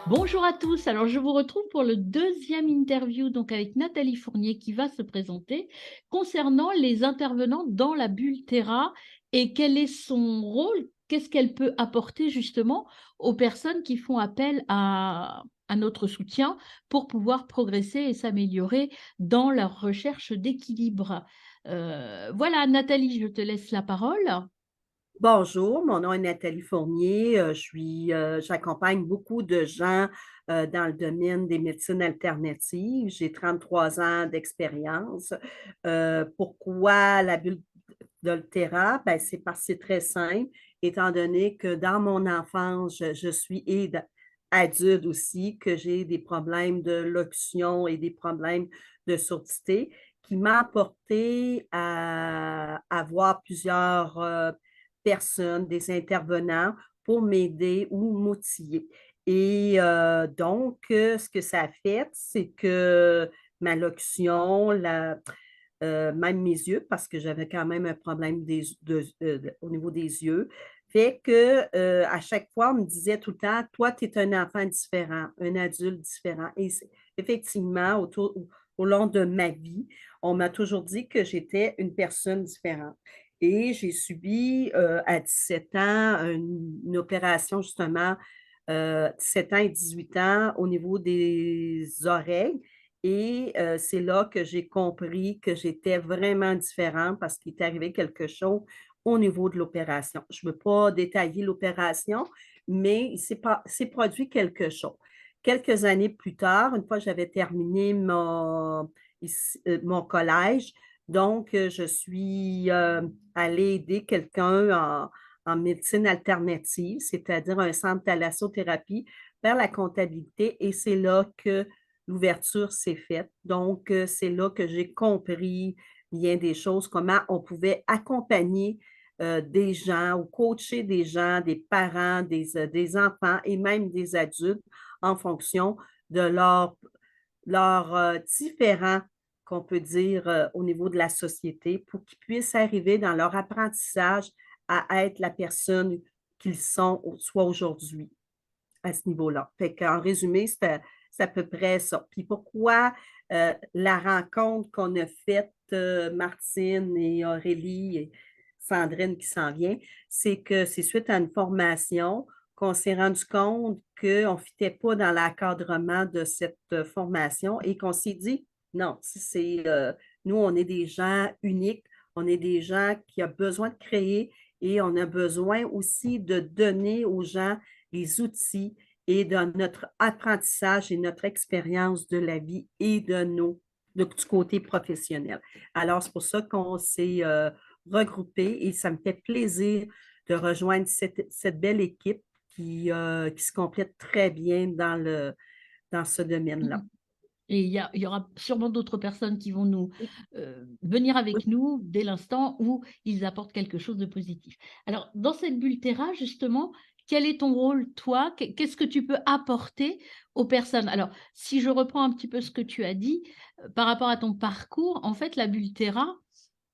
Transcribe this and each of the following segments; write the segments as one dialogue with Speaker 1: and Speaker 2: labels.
Speaker 1: Bonjour à tous. Alors, je vous retrouve pour le deuxième interview donc avec Nathalie Fournier qui va se présenter concernant les intervenants dans la bulle Terra et quel est son rôle, qu'est-ce qu'elle peut apporter justement aux personnes qui font appel à notre soutien pour pouvoir progresser et s'améliorer dans leur recherche d'équilibre. Voilà, Nathalie, je te laisse la parole.
Speaker 2: Bonjour, mon nom est Nathalie Fournier. J'accompagne beaucoup de gens dans le domaine des médecines alternatives. J'ai 33 ans d'expérience. Pourquoi la bulle d'Oltera? Ben, c'est parce que c'est très simple, étant donné que dans mon enfance, je suis adulte aussi, que j'ai des problèmes de locution et des problèmes de surdité qui m'a apporté à avoir plusieurs personnes, des intervenants pour m'aider ou m'outiller. Ce que ça a fait, c'est que ma locution, même mes yeux, parce que j'avais quand même un problème au niveau des yeux, fait que à chaque fois, on me disait tout le temps, toi, tu es un enfant différent, un adulte différent. Effectivement, au long de ma vie, on m'a toujours dit que j'étais une personne différente. Et j'ai subi à 17 ans une opération justement, 17 ans et 18 ans au niveau des oreilles. Et c'est là que j'ai compris que j'étais vraiment différente parce qu'il est arrivé quelque chose au niveau de l'opération. Je ne veux pas détailler l'opération, mais s'est produit quelque chose. Quelques années plus tard, une fois que j'avais terminé mon collège, donc je suis allée aider quelqu'un en médecine alternative, c'est-à-dire un centre de thalassothérapie, vers la comptabilité. Et c'est là que l'ouverture s'est faite. Donc, c'est là que j'ai compris bien des choses, comment on pouvait accompagner des gens ou coacher des gens, des parents, des enfants et même des adultes en fonction de leurs différents, qu'on peut dire, au niveau de la société pour qu'ils puissent arriver dans leur apprentissage à être la personne qu'ils sont, soit aujourd'hui à ce niveau-là. Fait qu'en résumé, c'est à peu près ça. Puis pourquoi la rencontre qu'on a faite, Martine et Aurélie et Sandrine qui s'en vient, c'est que c'est suite à une formation qu'on s'est rendu compte qu'on ne fitait pas dans l'encadrement de cette formation et qu'on s'est dit, non, nous, on est des gens uniques, on est des gens qui ont besoin de créer et on a besoin aussi de donner aux gens les outils et de notre apprentissage et notre expérience de la vie et du côté professionnel. Alors, c'est pour ça qu'on s'est regroupés et ça me fait plaisir de rejoindre cette belle équipe qui se complète très bien dans ce domaine-là.
Speaker 1: Et il y aura sûrement d'autres personnes qui vont venir avec nous dès l'instant où ils apportent quelque chose de positif. Alors, dans cette bulle Terra, justement, quel est ton rôle, toi? Qu'est-ce que tu peux apporter aux personnes? Alors, si je reprends un petit peu ce que tu as dit, par rapport à ton parcours, en fait, la bulle Terra,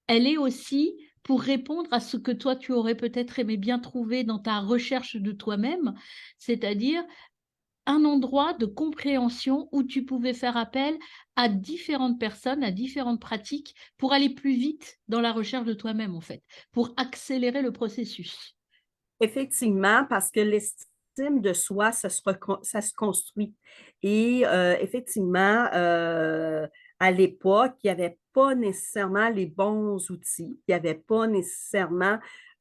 Speaker 1: elle est aussi pour répondre à ce que toi, tu aurais peut-être aimé bien trouver dans ta recherche de toi-même, c'est-à-dire un endroit de compréhension où tu pouvais faire appel à différentes personnes, à différentes pratiques pour aller plus vite dans la recherche de toi-même, en fait, pour accélérer le processus.
Speaker 2: Effectivement, parce que l'estime de soi, ça se construit. Et effectivement, à l'époque, il n'y avait pas nécessairement les bons outils, il n'y avait pas nécessairement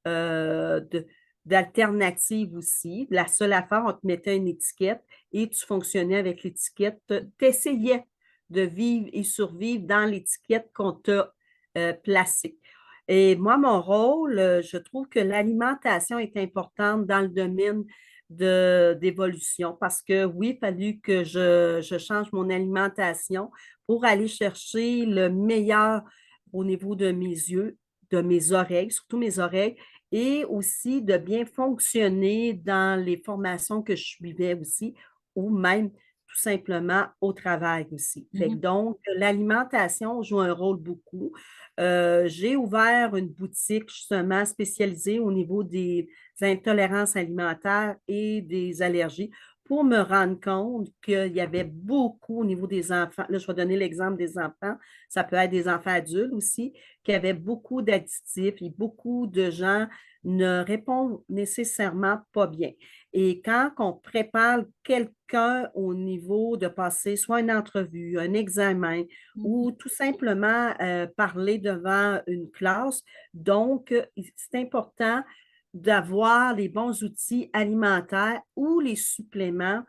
Speaker 2: euh, de- d'alternatives aussi. La seule affaire, on te mettait une étiquette et tu fonctionnais avec l'étiquette. Tu essayais de vivre et survivre dans l'étiquette qu'on t'a placée. Et moi, mon rôle, je trouve que l'alimentation est importante dans le domaine d'évolution parce que oui, il a fallu que je change mon alimentation pour aller chercher le meilleur au niveau de mes yeux, de mes oreilles, surtout mes oreilles, et aussi de bien fonctionner dans les formations que je suivais aussi, ou même tout simplement au travail aussi. Fait que
Speaker 1: Mmh.
Speaker 2: donc, l'alimentation joue un rôle beaucoup. J'ai ouvert une boutique justement spécialisée au niveau des intolérances alimentaires et des allergies pour me rendre compte qu'il y avait beaucoup au niveau des enfants. Là, je vais donner l'exemple des enfants. Ça peut être des enfants adultes aussi, qui avaient beaucoup d'additifs et beaucoup de gens ne répondent nécessairement pas bien. Et quand on prépare quelqu'un au niveau de passer soit une entrevue, un examen
Speaker 1: Mhm.
Speaker 2: ou tout simplement parler devant une classe, donc c'est important d'avoir les bons outils alimentaires ou les suppléments,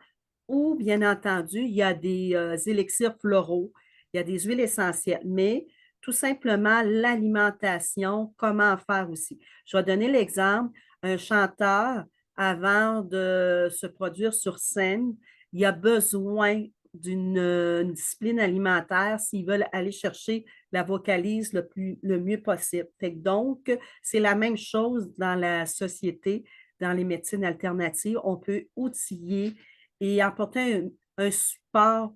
Speaker 2: ou bien entendu, il y a des élixirs floraux, il y a des huiles essentielles, mais tout simplement l'alimentation, comment faire aussi. Je vais donner l'exemple, un chanteur, avant de se produire sur scène, il a besoin d'une discipline alimentaire s'ils veulent aller chercher la vocalise le mieux possible. Fait que donc, c'est la même chose dans la société, dans les médecines alternatives. On peut outiller et apporter un support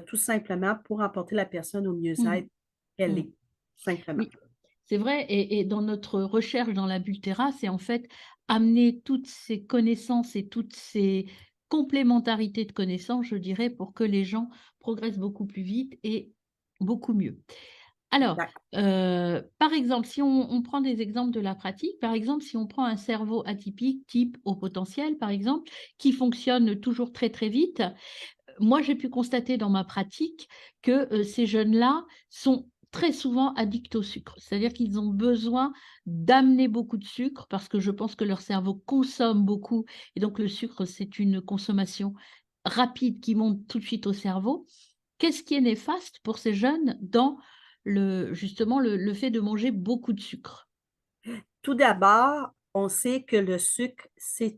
Speaker 2: tout simplement pour apporter la personne au mieux-être
Speaker 1: Mhm.
Speaker 2: qu'elle est,
Speaker 1: Mhm.
Speaker 2: tout simplement.
Speaker 1: Oui, c'est vrai. Et dans notre recherche dans la Bultera, c'est en fait amener toutes ces connaissances et toutes ces complémentarités de connaissances, je dirais, pour que les gens progressent beaucoup plus vite et beaucoup mieux. Alors,
Speaker 2: D'accord.
Speaker 1: par exemple, si on prend des exemples de la pratique, par exemple, si on prend un cerveau atypique type haut potentiel, par exemple, qui fonctionne toujours très très vite, moi j'ai pu constater dans ma pratique que ces jeunes-là sont très souvent addicts au sucre. C'est-à-dire qu'ils ont besoin d'amener beaucoup de sucre parce que je pense que leur cerveau consomme beaucoup et donc le sucre, c'est une consommation rapide qui monte tout de suite au cerveau. Qu'est-ce qui est néfaste pour ces jeunes dans justement le fait de manger beaucoup de sucre?
Speaker 2: Tout d'abord, on sait que le sucre, c'est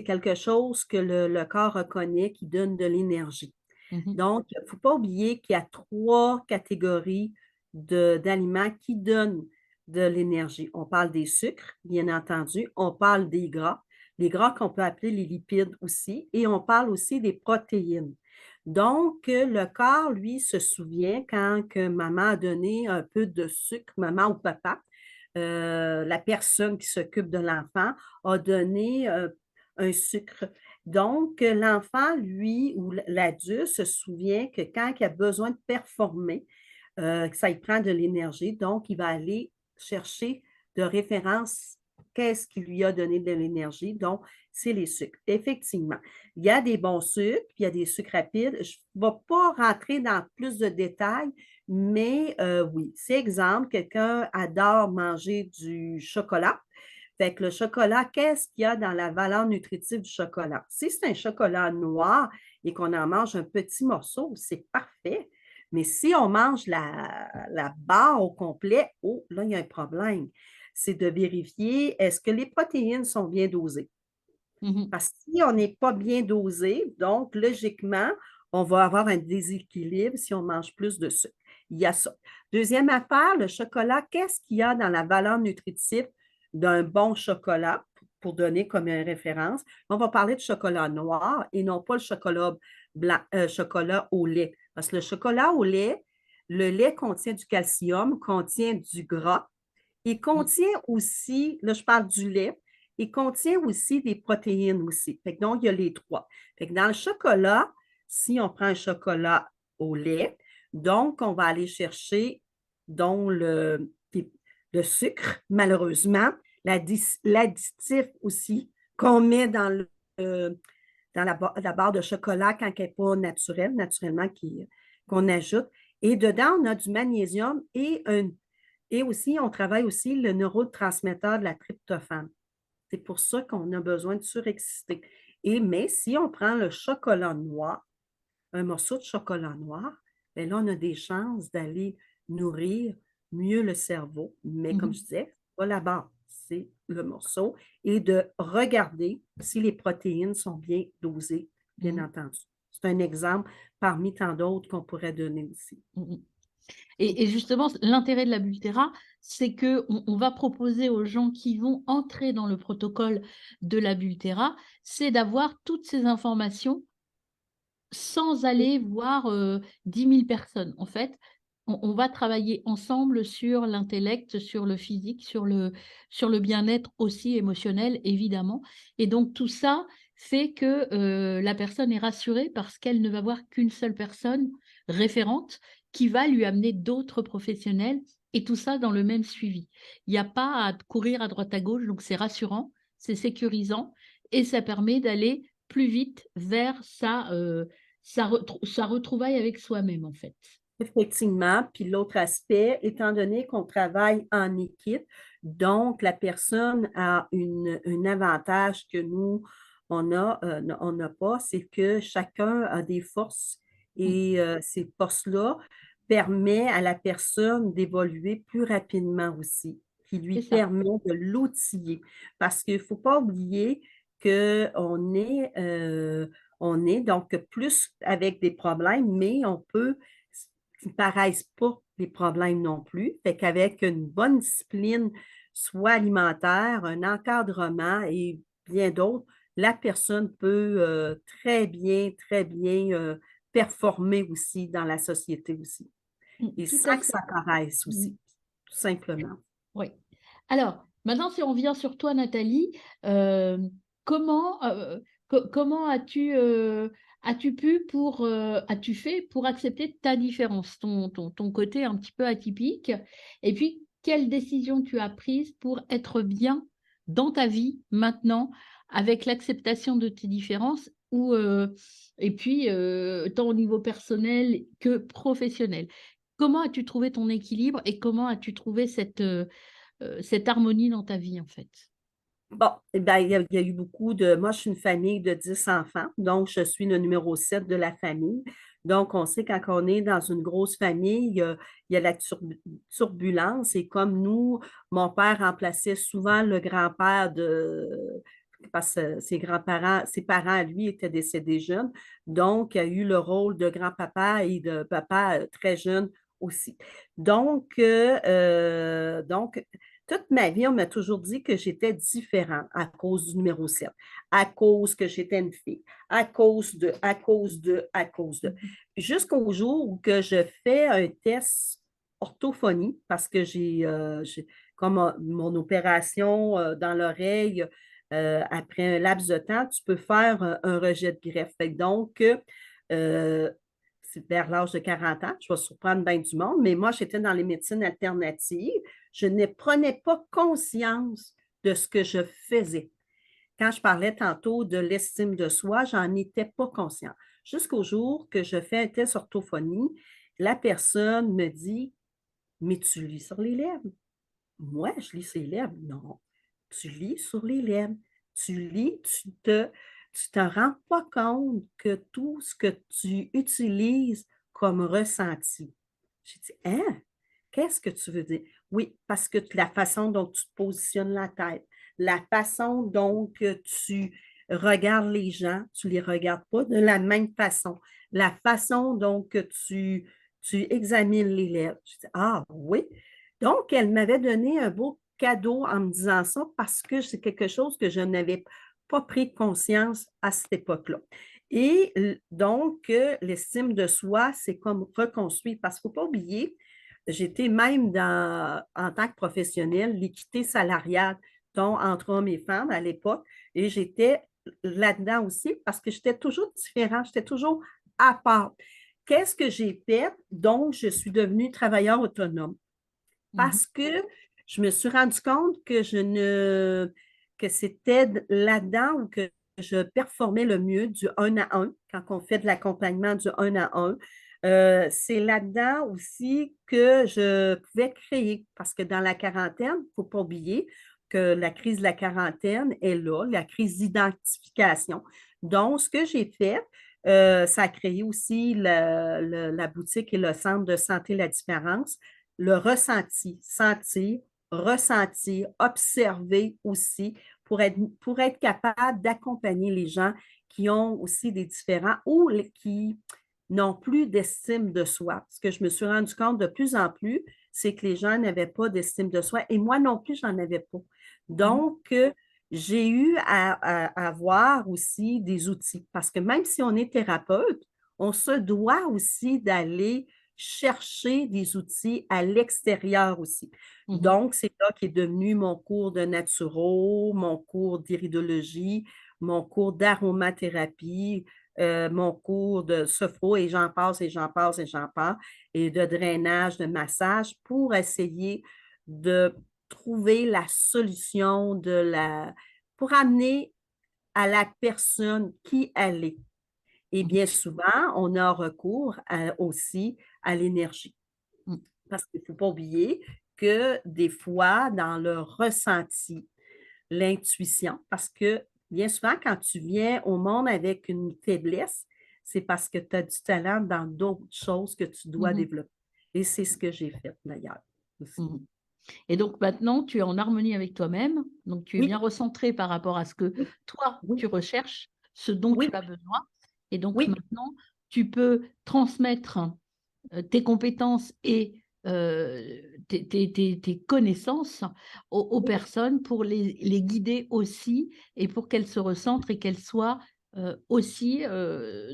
Speaker 2: quelque chose que le corps reconnaît qui donne de l'énergie.
Speaker 1: Mhm,
Speaker 2: Donc, il ne faut pas oublier qu'il y a 3 catégories d'aliments qui donnent de l'énergie. On parle des sucres, bien entendu, on parle des gras, les gras qu'on peut appeler les lipides aussi, et on parle aussi des protéines. Donc, le corps, lui, se souvient quand que maman a donné un peu de sucre, maman ou papa, la personne qui s'occupe de l'enfant a donné un sucre. Donc, l'enfant, lui, ou l'adulte se souvient que quand il a besoin de performer, que ça lui prend de l'énergie, donc il va aller chercher de référence qu'est-ce qui lui a donné de l'énergie. Donc, c'est les sucres. Effectivement, il y a des bons sucres, puis il y a des sucres rapides. Je ne vais pas rentrer dans plus de détails, mais oui, c'est exemple, quelqu'un adore manger du chocolat. Fait que le chocolat, qu'est-ce qu'il y a dans la valeur nutritive du chocolat? Si c'est un chocolat noir et qu'on en mange un petit morceau, c'est parfait. Mais si on mange la barre au complet, oh, là, il y a un problème. C'est de vérifier, est-ce que les protéines sont bien dosées?
Speaker 1: mhm,
Speaker 2: Parce que si on n'est pas bien dosé, donc logiquement, on va avoir un déséquilibre si on mange plus de sucre. Il y a ça. Deuxième affaire, le chocolat, qu'est-ce qu'il y a dans la valeur nutritive d'un bon chocolat, pour donner comme une référence? On va parler de chocolat noir et non pas le chocolat blanc, chocolat au lait. Parce que le chocolat au lait, le lait contient du calcium, contient du gras, il contient aussi, là je parle du lait, il contient aussi des protéines aussi. Fait que donc, il y a les 3. Fait que dans le chocolat, si on prend un chocolat au lait, donc on va aller chercher donc le sucre, malheureusement, l'additif aussi qu'on met dans la barre de chocolat quand elle n'est pas naturelle, naturellement qu'on ajoute. Et dedans, on a du magnésium et aussi, on travaille aussi le neurotransmetteur de la tryptophane. C'est pour ça qu'on a besoin de surexister. Mais si on prend le chocolat noir, un morceau de chocolat noir, bien là, on a des chances d'aller nourrir mieux le cerveau. Mais comme je
Speaker 1: mhm,
Speaker 2: disais, pas la barre, c'est le morceau. Et de regarder si les protéines sont bien dosées, bien
Speaker 1: mhm,
Speaker 2: entendu. C'est un exemple parmi tant d'autres qu'on pourrait donner aussi.
Speaker 1: mhm. Et justement, l'intérêt de la Bultera, c'est qu'on va proposer aux gens qui vont entrer dans le protocole de la Bultera, c'est d'avoir toutes ces informations sans aller voir 10 000 personnes. En fait, on va travailler ensemble sur l'intellect, sur le physique, sur le bien-être aussi émotionnel, évidemment. Et donc, tout ça, fait que la personne est rassurée parce qu'elle ne va voir qu'une seule personne référente qui va lui amener d'autres professionnels et tout ça dans le même suivi. Il n'y a pas à courir à droite à gauche, donc c'est rassurant, c'est sécurisant et ça permet d'aller plus vite vers sa retrouvaille avec soi-même, en fait.
Speaker 2: Effectivement. Puis l'autre aspect, étant donné qu'on travaille en équipe, donc la personne a un avantage que nous, on n'a pas, c'est que chacun a des forces
Speaker 1: Mmh,
Speaker 2: et ces forces-là permettent à la personne d'évoluer plus rapidement aussi, qui lui
Speaker 1: c'est ça,
Speaker 2: permet de l'outiller. Parce qu'il ne faut pas oublier on est donc plus avec des problèmes, mais on peut qui ne paraissent pas les problèmes non plus. Fait qu'avec une bonne discipline, soit alimentaire, un encadrement et bien d'autres, la personne peut très bien performer aussi dans la société aussi. Et
Speaker 1: tout à
Speaker 2: sans que
Speaker 1: fait.
Speaker 2: ça paraisse
Speaker 1: Mmh.
Speaker 2: aussi, tout simplement.
Speaker 1: Oui. Alors, maintenant, si on vient sur toi, Nathalie, comment, comment as-tu pu as-tu fait pour accepter ta différence, ton côté un petit peu atypique? Et puis, quelle décision tu as prise pour être bien dans ta vie maintenant, avec l'acceptation de tes différences et puis, tant au niveau personnel que professionnel? Comment as-tu trouvé ton équilibre et comment as-tu trouvé cette harmonie dans ta vie, en fait?
Speaker 2: Bon, eh ben, il y a eu beaucoup de. Moi, je suis une famille de 10 enfants, donc je suis le numéro 7 de la famille. Donc, on sait quand on est dans une grosse famille, il y a la turbulence. Et comme nous, mon père remplaçait souvent le grand-père parce que ses grands-parents, ses parents, lui, étaient décédés jeunes. Donc, il a eu le rôle de grand-papa et de papa très jeune aussi. Donc, toute ma vie, on m'a toujours dit que j'étais différente à cause du numéro 7, à cause que j'étais une fille, à cause de.
Speaker 1: Mmh.
Speaker 2: Jusqu'au jour où que je fais un test orthophonie parce que j'ai comme mon opération dans l'oreille, après un laps de temps, tu peux faire un rejet de greffe. Fait que donc, c'est vers l'âge de 40 ans, je vais surprendre bien du monde, mais moi, j'étais dans les médecines alternatives. Je ne prenais pas conscience de ce que je faisais. Quand je parlais tantôt de l'estime de soi, j'en étais pas consciente. Jusqu'au jour que je fais un test orthophonie, la personne me dit: mais tu lis sur les lèvres. Moi, je lis sur les lèvres. Non, tu lis sur les lèvres. Tu lis, tu te rends pas compte que tout ce que tu utilises comme ressenti. J'ai dit: hein? Qu'est-ce que tu veux dire? Oui, parce que la façon dont tu te positionnes la tête, la façon dont que tu regardes les gens, tu ne les regardes pas de la même façon. La façon dont que tu examines les lèvres. Je dis: ah oui. Donc, elle m'avait donné un beau cadeau en me disant ça parce que c'est quelque chose que je n'avais pas pris conscience à cette époque-là. Et donc, l'estime de soi, c'est comme reconstruit parce qu'il ne faut pas oublier, j'étais même en tant que professionnelle, l'équité salariale, donc entre hommes et femmes à l'époque, et j'étais là-dedans aussi parce que j'étais toujours différente, j'étais toujours à part. Qu'est-ce que j'ai fait? Donc, je suis devenue travailleur autonome
Speaker 1: Mmh.
Speaker 2: parce que je me suis rendu compte que c'était là-dedans où que je performais le mieux du un à un, quand on fait de l'accompagnement du un à un. C'est là-dedans aussi que je pouvais créer, parce que dans la quarantaine, il ne faut pas oublier que la crise de la quarantaine est là, la crise d'identification. Donc, ce que j'ai fait, ça a créé aussi la boutique et le centre de santé La Différence, le ressenti, sentir, ressentir, observer aussi pour être capable d'accompagner les gens qui ont aussi des différents ou qui n'ont plus d'estime de soi. Ce que je me suis rendu compte de plus en plus, c'est que les gens n'avaient pas d'estime de soi et moi non plus, j'en avais pas.
Speaker 1: Mmh.
Speaker 2: Donc, j'ai eu à avoir aussi des outils parce que même si on est thérapeute, on se doit aussi d'aller chercher des outils à l'extérieur aussi.
Speaker 1: Mmh.
Speaker 2: Donc, c'est là qu'est devenu mon cours de naturo, mon cours d'iridologie, mon cours d'aromathérapie, mon cours de sophro et j'en passe et j'en passe et j'en passe, et de drainage, de massage pour essayer de trouver la solution pour amener à la personne qui elle est. Et
Speaker 1: Mmh.
Speaker 2: bien souvent, on a recours aussi à l'énergie.
Speaker 1: Mmh.
Speaker 2: Parce qu'il ne faut pas oublier que des fois, dans le ressenti, l'intuition, parce que bien souvent, quand tu viens au monde avec une faiblesse, c'est parce que tu as du talent dans d'autres choses que tu dois
Speaker 1: Mmh.
Speaker 2: développer. Et c'est ce que j'ai fait d'ailleurs aussi.
Speaker 1: Mmh. Et donc maintenant, tu es en harmonie avec toi-même, donc tu es bien
Speaker 2: Oui,
Speaker 1: recentré par rapport à ce que
Speaker 2: oui,
Speaker 1: toi,
Speaker 2: oui,
Speaker 1: tu recherches, ce dont tu
Speaker 2: oui,
Speaker 1: as besoin et donc
Speaker 2: oui,
Speaker 1: maintenant, tu peux transmettre, tes compétences et tes connaissances aux
Speaker 2: oui,
Speaker 1: personnes pour les guider aussi et pour qu'elles se recentrent et qu'elles soient, aussi,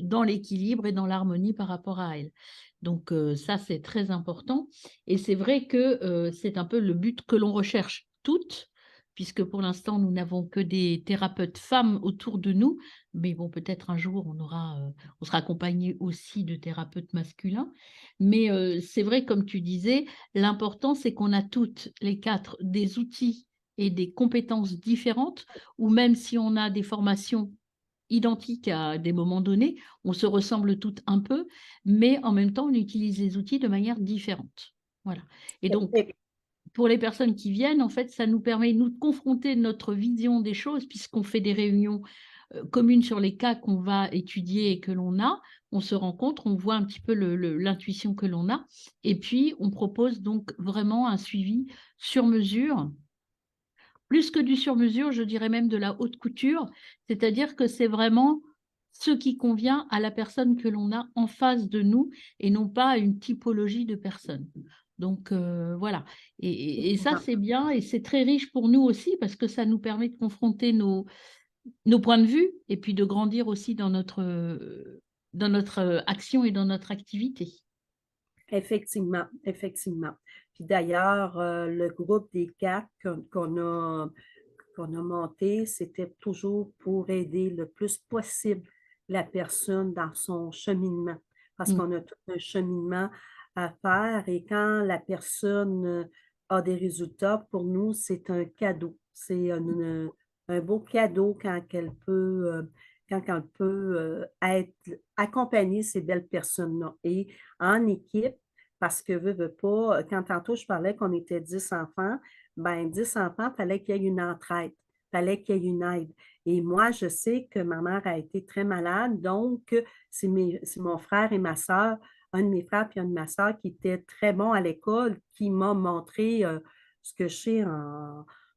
Speaker 1: dans l'équilibre et dans l'harmonie par rapport à elles. Donc ça, c'est très important et c'est vrai que, c'est un peu le but que l'on recherche toutes, puisque pour l'instant, nous n'avons que des thérapeutes femmes autour de nous, mais bon, peut-être un jour, on sera accompagné aussi de thérapeutes masculins. Mais c'est vrai, comme tu disais, l'important, c'est qu'on a toutes les 4 des outils et des compétences différentes, ou même si on a des formations identiques à des moments donnés, on se ressemble toutes un peu, mais en même temps, on utilise les outils de manière différente. Voilà. Et donc,
Speaker 2: oui,
Speaker 1: pour les personnes qui viennent, en fait, ça nous permet, nous, de confronter notre vision des choses, puisqu'on fait des réunions communes sur les cas qu'on va étudier et que l'on a. On se rencontre, on voit un petit peu l'intuition que l'on a. Et puis, on propose donc vraiment un suivi sur mesure. Plus que du sur mesure, je dirais même de la haute couture. C'est-à-dire que c'est vraiment ce qui convient à la personne que l'on a en face de nous et non pas à une typologie de personnes. Donc voilà. Et ça,
Speaker 2: effectivement.
Speaker 1: c'est bien et c'est très riche pour nous aussi parce que ça nous permet de confronter nos points de vue et puis de grandir aussi dans notre action et dans notre activité.
Speaker 2: Effectivement, effectivement. Puis d'ailleurs, le groupe des 4 qu'on a monté, c'était toujours pour aider le plus possible la personne dans son cheminement. Parce
Speaker 1: Mmh.
Speaker 2: qu'on a tout un cheminement à faire et quand la personne a des résultats, pour nous, c'est un cadeau. C'est un beau cadeau quand elle peut être accompagner ces belles personnes-là. Et en équipe, parce que veux pas, quand tantôt je parlais qu'on était 10 enfants, ben 10 enfants, il fallait qu'il y ait une entraide, il fallait qu'il y ait une aide. Et moi, je sais que ma mère a été très malade, donc c'est mon frère et ma soeur, un de mes frères et un de ma soeur qui était très bon à l'école, qui m'a montré ce que je sais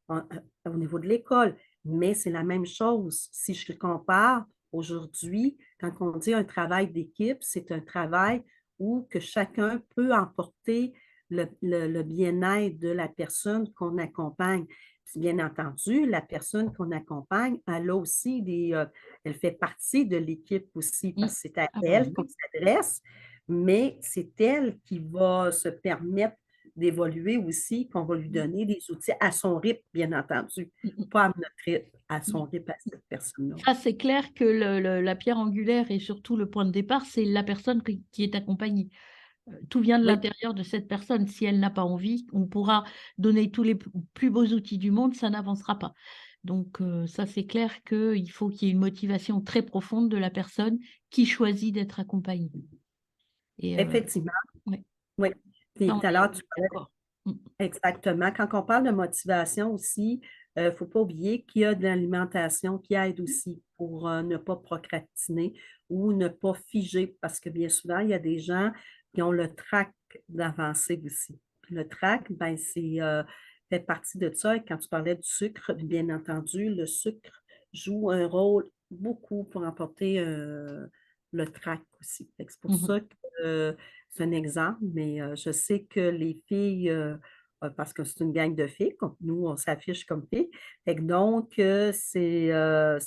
Speaker 2: au niveau de l'école. Mais c'est la même chose. Si je compare aujourd'hui, quand on dit un travail d'équipe, c'est un travail où que chacun peut emporter le bien-être de la personne qu'on accompagne. Puis bien entendu, la personne qu'on accompagne, elle fait partie de l'équipe aussi,
Speaker 1: Mmh.
Speaker 2: parce que c'est à
Speaker 1: Ah bah
Speaker 2: elle qu'on
Speaker 1: oui.
Speaker 2: s'adresse, mais c'est elle qui va se permettre d'évoluer aussi, qu'on va lui
Speaker 1: Mmh.
Speaker 2: donner des outils à son rythme, bien entendu,
Speaker 1: Mmh mh.
Speaker 2: pas à notre rythme, à
Speaker 1: Mmh.
Speaker 2: son rythme à cette personne-là.
Speaker 1: Ça, c'est clair que la pierre angulaire et surtout le point de départ, c'est la personne qui est accompagnée. Tout vient de
Speaker 2: Oui,
Speaker 1: l'intérieur de cette personne. Si elle n'a pas envie, on pourra donner tous les plus beaux outils du monde, ça n'avancera pas. Donc ça, c'est clair qu'il faut qu'il y ait une motivation très profonde de la personne qui choisit d'être accompagnée et
Speaker 2: effectivement.
Speaker 1: ouais,
Speaker 2: Oui.
Speaker 1: ça,
Speaker 2: Puis tout à l'heure,
Speaker 1: on
Speaker 2: tu
Speaker 1: est
Speaker 2: parlais
Speaker 1: d'accord. Mmh.
Speaker 2: exactement. Quand on parle de motivation aussi, il ne faut pas oublier qu'il y a de l'alimentation qui aide aussi pour ne pas procrastiner ou ne pas figer, parce que bien souvent, il y a des gens qui ont le trac d'avancer aussi. Puis le trac, ben, fait partie de ça. Et quand tu parlais du sucre, bien entendu, le sucre joue un rôle beaucoup pour emporter le trac aussi. Fait que c'est pour
Speaker 1: Mmh mh.
Speaker 2: ça que c'est un exemple, mais je sais que les filles, parce que c'est une gang de filles, donc nous, on s'affiche comme filles. Fait que donc, c'est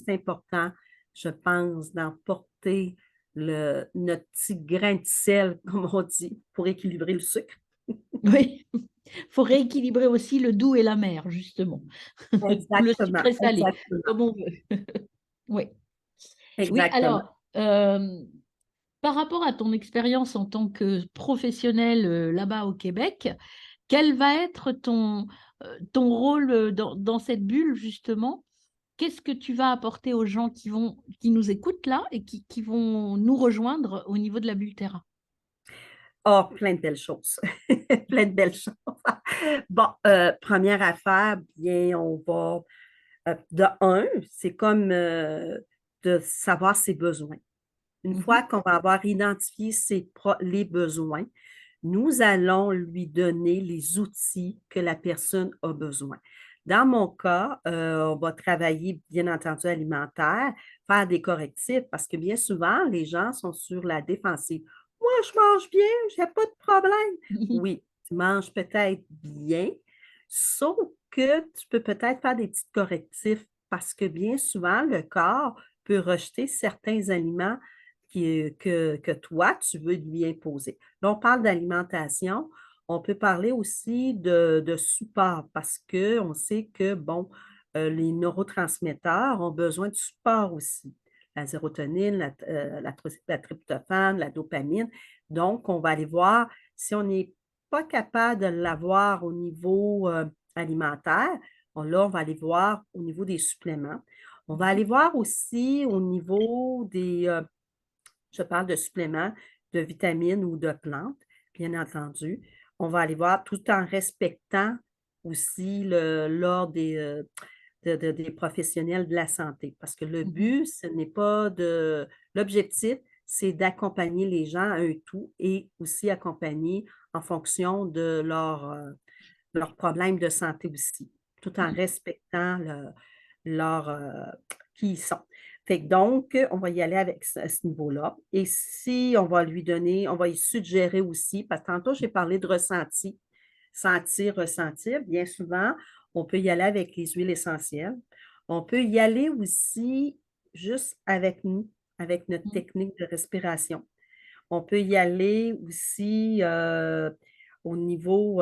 Speaker 2: important, je pense, d'emporter notre petit grain de sel, comme on dit, pour équilibrer le sucre.
Speaker 1: Oui, faut rééquilibrer aussi le doux et l'amer justement ou le
Speaker 2: Exactement,
Speaker 1: sucré salé,
Speaker 2: exactement.
Speaker 1: comme on veut. Oui. Oui,
Speaker 2: Exactement.
Speaker 1: alors, par rapport à ton expérience en tant que professionnel là-bas au Québec, quel va être ton rôle dans cette bulle, justement? Qu'est-ce que tu vas apporter aux gens qui nous écoutent là et qui vont nous rejoindre au niveau de la bulle Terra?
Speaker 2: Oh, plein de belles choses. Plein de belles choses. Bon, première affaire, bien, on va, de un, c'est comme de savoir ses besoins. Une fois
Speaker 1: Mhm,
Speaker 2: qu'on va avoir identifié les besoins, nous allons lui donner les outils que la personne a besoin. Dans mon cas, on va travailler, bien entendu, alimentaire, faire des correctifs, parce que bien souvent, les gens sont sur la défensive. Moi, je mange bien, j'ai pas de problème.
Speaker 1: mhm,
Speaker 2: Oui, tu manges peut-être bien, sauf que tu peux peut-être faire des petits correctifs, parce que bien souvent, le corps peut rejeter certains aliments que toi, tu veux lui imposer. Là, on parle d'alimentation. On peut parler aussi de support parce qu'on sait que, bon, les neurotransmetteurs ont besoin de support aussi. La sérotonine, la tryptophane, la dopamine. Donc, on va aller voir si on n'est pas capable de l'avoir au niveau alimentaire. Là, on va aller voir au niveau des suppléments. On va
Speaker 1: mhm,
Speaker 2: aller voir aussi au niveau je parle de suppléments, de vitamines ou de plantes, bien entendu. On va aller voir tout en respectant aussi l'ordre des professionnels de la santé. Parce que le
Speaker 1: mhm,
Speaker 2: but, ce n'est pas de... L'objectif, c'est d'accompagner les gens à un tout et aussi accompagner en fonction de leurs problèmes de santé aussi, tout en
Speaker 1: mhm,
Speaker 2: respectant leur, qui ils sont. Fait que donc, on va y aller avec ce niveau-là. Et si on va lui donner, on va y suggérer aussi, parce que tantôt, j'ai parlé de ressenti, sentir, ressentir. Bien souvent, on peut y aller avec les huiles essentielles. On peut y aller aussi juste avec nous, avec notre
Speaker 1: mhm.
Speaker 2: technique de respiration. On peut y aller aussi au niveau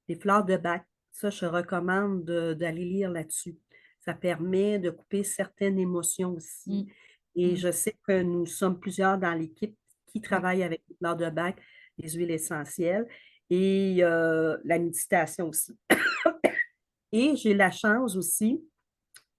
Speaker 2: des fleurs de bac. Ça, je recommande d'aller lire là-dessus. Ça permet de couper certaines émotions aussi.
Speaker 1: Mm,
Speaker 2: Et
Speaker 1: mm,
Speaker 2: je sais que nous sommes plusieurs dans l'équipe qui
Speaker 1: oui,
Speaker 2: travaillent avec les fleurs de bac, les huiles essentielles et la méditation aussi. Et j'ai la chance aussi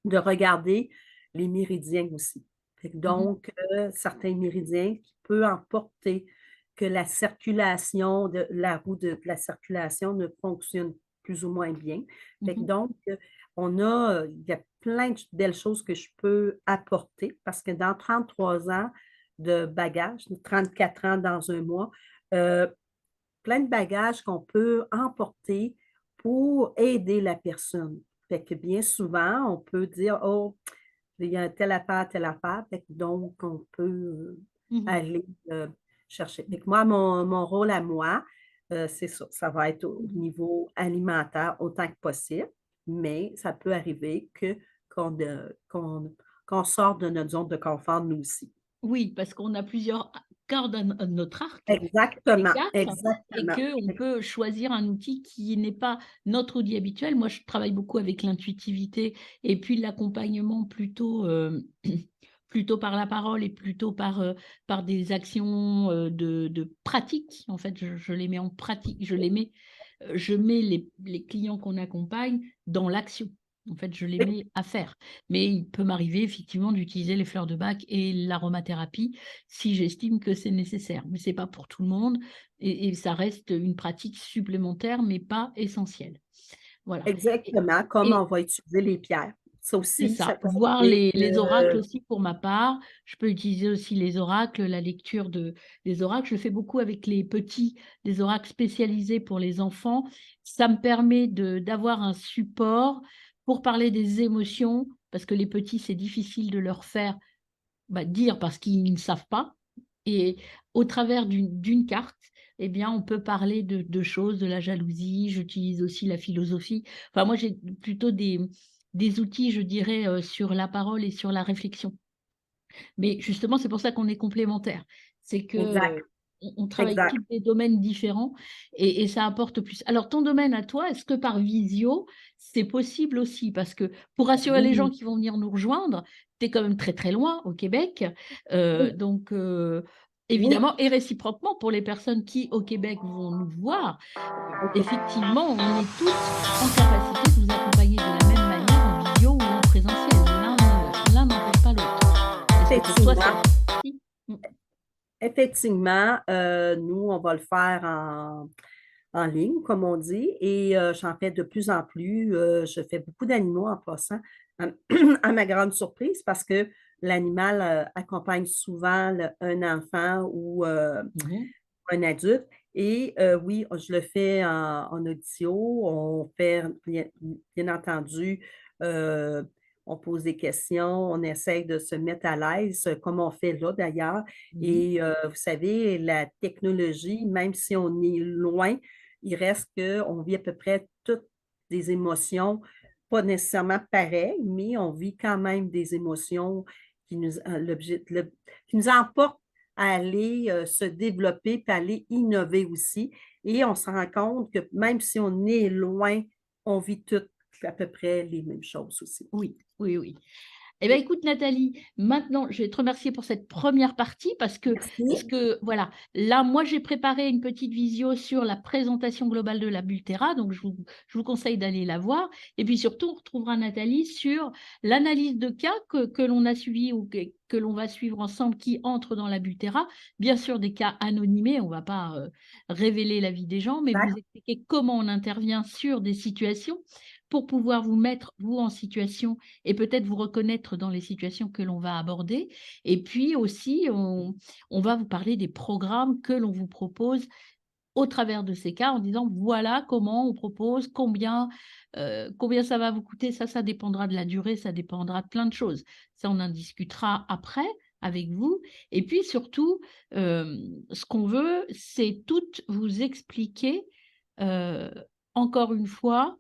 Speaker 2: de regarder les méridiens aussi. Fait que
Speaker 1: mhm,
Speaker 2: donc, certains méridiens qui peuvent emporter que la circulation, la roue de la circulation ne fonctionne plus ou moins bien. Fait que
Speaker 1: mhm,
Speaker 2: donc, il y a plein de belles choses que je peux apporter parce que dans 33 ans de bagages, 34 ans dans un mois, euh, plein de bagages qu'on peut emporter pour aider la personne. Fait que bien souvent, on peut dire, oh, il y a telle affaire, fait que donc on peut
Speaker 1: mhm,
Speaker 2: aller chercher. Fait que moi, mon rôle à moi, c'est ça. Ça va être au
Speaker 1: mhm.
Speaker 2: niveau alimentaire autant que possible, mais ça peut arriver qu'on sorte de notre zone de confort, nous aussi.
Speaker 1: Oui, parce qu'on a plusieurs cordes à notre arc, les
Speaker 2: Exactement,
Speaker 1: quatre, et
Speaker 2: exactement.
Speaker 1: qu'on peut choisir un outil qui n'est pas notre outil habituel. Moi, je travaille beaucoup avec l'intuitivité et puis l'accompagnement plutôt, plutôt par la parole et plutôt par des actions de pratique. En fait, je les mets en pratique, je mets les clients qu'on accompagne dans l'action. En fait, je les mets à faire. Mais il peut m'arriver effectivement d'utiliser les fleurs de bac et l'aromathérapie si j'estime que c'est nécessaire. Mais ce n'est pas pour tout le monde et ça reste une pratique supplémentaire, mais pas essentielle. Voilà.
Speaker 2: Exactement, comme on
Speaker 1: Et,
Speaker 2: va utiliser les pierres. Ça
Speaker 1: c'est
Speaker 2: aussi, ça
Speaker 1: ça,
Speaker 2: peut
Speaker 1: voir
Speaker 2: arriver
Speaker 1: les oracles
Speaker 2: que
Speaker 1: aussi pour ma part. Je peux utiliser aussi les oracles, la lecture des oracles. Je le fais beaucoup avec les petits, des oracles spécialisés pour les enfants. Ça me permet d'avoir un support pour parler des émotions, parce que les petits, c'est difficile de leur faire dire parce qu'ils ne savent pas. Et au travers d'une carte, eh bien, on peut parler de choses, de la jalousie. J'utilise aussi la philosophie. Enfin, moi, j'ai plutôt des outils, je dirais, sur la parole et sur la réflexion. Mais justement, c'est pour ça qu'on est complémentaires. C'est que
Speaker 2: exact.
Speaker 1: on travaille
Speaker 2: exact.
Speaker 1: tous des domaines différents et ça apporte plus. Alors, ton domaine à toi, est-ce que par visio, c'est possible aussi? Parce que pour rassurer les gens
Speaker 2: Oui,
Speaker 1: qui vont venir nous rejoindre, tu es quand même très, très loin au Québec.
Speaker 2: oui,
Speaker 1: Donc,
Speaker 2: oui,
Speaker 1: évidemment, et réciproquement pour les personnes qui, au Québec, vont nous voir,
Speaker 2: OK.
Speaker 1: effectivement, on est tous en capacité de vous accompagner de la même manière en visio ou en présentiel. L'un n'empêche pas l'autre. Est-ce que pour toi, ça
Speaker 2: Effectivement,
Speaker 1: fait partie?
Speaker 2: effectivement, nous, on va le faire en ligne, comme on dit, et j'en fais de plus en plus. Je fais beaucoup d'animaux en passant, à, à ma grande surprise, parce que l'animal accompagne souvent un enfant ou
Speaker 1: Mhm.
Speaker 2: un adulte. Et oui, je le fais en audio. On fait, bien entendu, euh, on pose des questions, on essaye de se mettre à l'aise, comme on fait là d'ailleurs.
Speaker 1: Mhm.
Speaker 2: Et vous savez, la technologie, même si on est loin, il reste qu'on vit à peu près toutes des émotions, pas nécessairement pareilles, mais on vit quand même des émotions qui qui nous emportent à aller se développer, puis aller innover aussi. Et on se rend compte que même si on est loin, on vit toutes à peu près les mêmes choses aussi.
Speaker 1: Oui, oui, oui. Eh bien, écoute, Nathalie, maintenant, je vais te remercier pour cette première partie parce
Speaker 2: Merci.
Speaker 1: que voilà, là, moi, j'ai préparé une petite visio sur la présentation globale de la Bultera, donc je vous conseille d'aller la voir. Et puis surtout, on retrouvera Nathalie sur l'analyse de cas que l'on a suivi ou que l'on va suivre ensemble qui entre dans la Bultera. Bien sûr, des cas anonymés, on ne va pas révéler la vie des gens, mais vous
Speaker 2: D'accord.
Speaker 1: expliquer comment on intervient sur des situations pour pouvoir vous mettre, vous, en situation et peut-être vous reconnaître dans les situations que l'on va aborder. Et puis aussi, on va vous parler des programmes que l'on vous propose au travers de ces cas en disant voilà comment on propose, combien ça va vous coûter. Ça dépendra de la durée, ça dépendra de plein de choses. Ça, on en discutera après avec vous. Et puis surtout, ce qu'on veut, c'est tout vous expliquer, euh, encore une fois,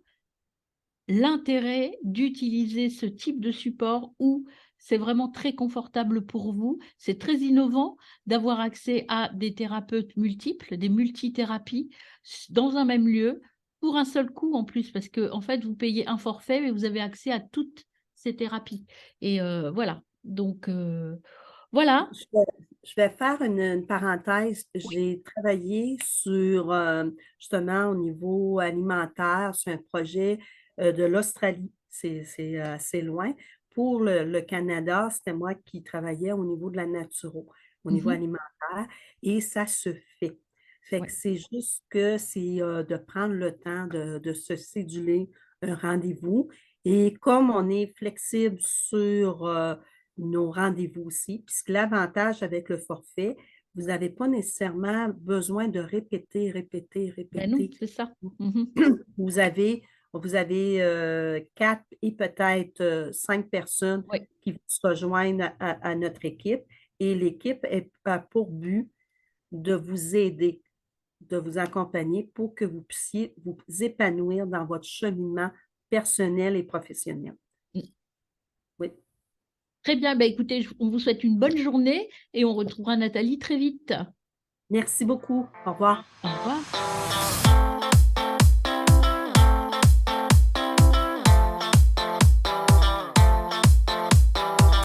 Speaker 1: l'intérêt d'utiliser ce type de support où c'est vraiment très confortable pour vous. C'est très innovant d'avoir accès à des thérapeutes multiples, des multithérapies dans un même lieu pour un seul coût en plus, parce que en fait, vous payez un forfait et vous avez accès à toutes ces thérapies. Et voilà. Donc, voilà.
Speaker 2: Je vais, je vais faire une parenthèse.
Speaker 1: Oui.
Speaker 2: J'ai travaillé sur, justement, au niveau alimentaire, sur un projet de l'Australie. C'est assez loin. Pour le Canada, c'était moi qui travaillais au niveau de la naturo, au niveau
Speaker 1: Mhm.
Speaker 2: alimentaire, et ça se fait. Fait que
Speaker 1: Ouais.
Speaker 2: c'est juste que c'est de prendre le temps de se céduler un rendez-vous. Et comme on est flexible sur nos rendez-vous aussi, puisque l'avantage avec le forfait, vous n'avez pas nécessairement besoin de répéter, répéter,
Speaker 1: Ben non,
Speaker 2: répéter.
Speaker 1: c'est ça. Mhm.
Speaker 2: Vous avez, vous avez quatre et peut-être cinq personnes
Speaker 1: Ouais.
Speaker 2: qui vont se rejoindre à notre équipe, et l'équipe a pour but de vous aider, de vous accompagner pour que vous puissiez vous épanouir dans votre cheminement personnel et professionnel. Oui.
Speaker 1: Très bien. Ben, écoutez, on vous souhaite une bonne journée et on retrouvera Nathalie très vite.
Speaker 2: Merci beaucoup. Au revoir.
Speaker 1: Au revoir.